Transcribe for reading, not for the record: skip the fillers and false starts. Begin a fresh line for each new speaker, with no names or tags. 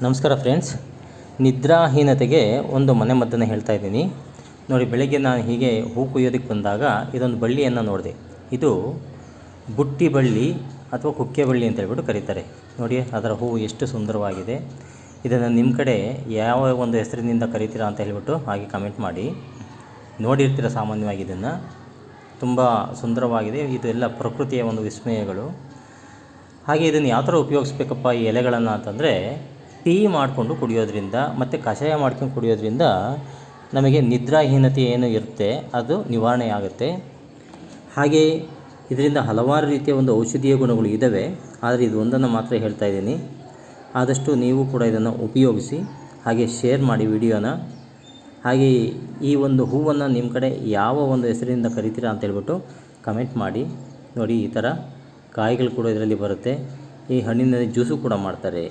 ನಮಸ್ಕಾರ ಫ್ರೆಂಡ್ಸ್. ನಿದ್ರಾಹೀನತೆಗೆ ಒಂದು ಮನೆಮದ್ದನ್ನು ಹೇಳ್ತಾ ಇದ್ದೀನಿ ನೋಡಿ. ಬೆಳಗ್ಗೆ ನಾನು ಹೀಗೆ ಹೂ ಕುಯ್ಯೋದಕ್ಕೆ ಬಂದಾಗ ಇದೊಂದು ಬಳ್ಳಿಯನ್ನು ನೋಡಿದೆ. ಇದು ಬುಟ್ಟಿ ಬಳ್ಳಿ ಅಥವಾ ಕುಕ್ಕೆ ಬಳ್ಳಿ ಅಂತ ಹೇಳ್ಬಿಟ್ಟು ಕರೀತಾರೆ ನೋಡಿ. ಅದರ ಹೂವು ಎಷ್ಟು ಸುಂದರವಾಗಿದೆ. ಇದನ್ನು ನಿಮ್ಮ ಕಡೆ ಯಾವ ಒಂದು ಹೆಸರಿನಿಂದ ಕರಿತೀರಾ ಅಂತ ಹೇಳ್ಬಿಟ್ಟು ಹಾಗೆ ಕಮೆಂಟ್ ಮಾಡಿ. ನೋಡಿರ್ತೀರ ಸಾಮಾನ್ಯವಾಗಿ ಇದನ್ನು. ತುಂಬ ಸುಂದರವಾಗಿದೆ. ಇದೆಲ್ಲ ಪ್ರಕೃತಿಯ ಒಂದು ವಿಸ್ಮಯಗಳು. ಹಾಗೆ ಇದನ್ನು ಯಾವ ಥರ ಉಪಯೋಗಿಸ್ಬೇಕಪ್ಪ ಈ ಎಲೆಗಳನ್ನು ಅಂತಂದರೆ, ಟೀ ಮಾಡಿಕೊಂಡು ಕುಡಿಯೋದ್ರಿಂದ ಮತ್ತು ಕಷಾಯ ಮಾಡ್ಕೊಂಡು ಕುಡಿಯೋದ್ರಿಂದ ನಮಗೆ ನಿದ್ರಾಹೀನತೆ ಏನು ಇರುತ್ತೆ ಅದು ನಿವಾರಣೆ ಆಗುತ್ತೆ. ಹಾಗೆ ಇದರಿಂದ ಹಲವಾರು ರೀತಿಯ ಒಂದು ಔಷಧೀಯ ಗುಣಗಳು ಇದ್ದಾವೆ. ಆದರೆ ಇದು ಒಂದನ್ನು ಮಾತ್ರ ಹೇಳ್ತಾ ಇದ್ದೀನಿ. ಆದಷ್ಟು ನೀವು ಕೂಡ ಇದನ್ನು ಉಪಯೋಗಿಸಿ. ಹಾಗೆ ಶೇರ್ ಮಾಡಿ ವಿಡಿಯೋನ. ಹಾಗೆ ಈ ಒಂದು ಹೂವನ್ನು ನಿಮ್ಮ ಕಡೆ ಯಾವ ಒಂದು ಹೆಸರಿನಿಂದ ಕರಿತೀರಾ ಅಂತ ಹೇಳ್ಬಿಟ್ಟು ಕಮೆಂಟ್ ಮಾಡಿ. ನೋಡಿ, ಈ ಥರ ಕಾಯಿಗಳು ಕೂಡ ಇದರಲ್ಲಿ ಬರುತ್ತೆ. ಈ ಹಣ್ಣಿನಲ್ಲಿ ಜ್ಯೂಸು ಕೂಡ ಮಾಡ್ತಾರೆ.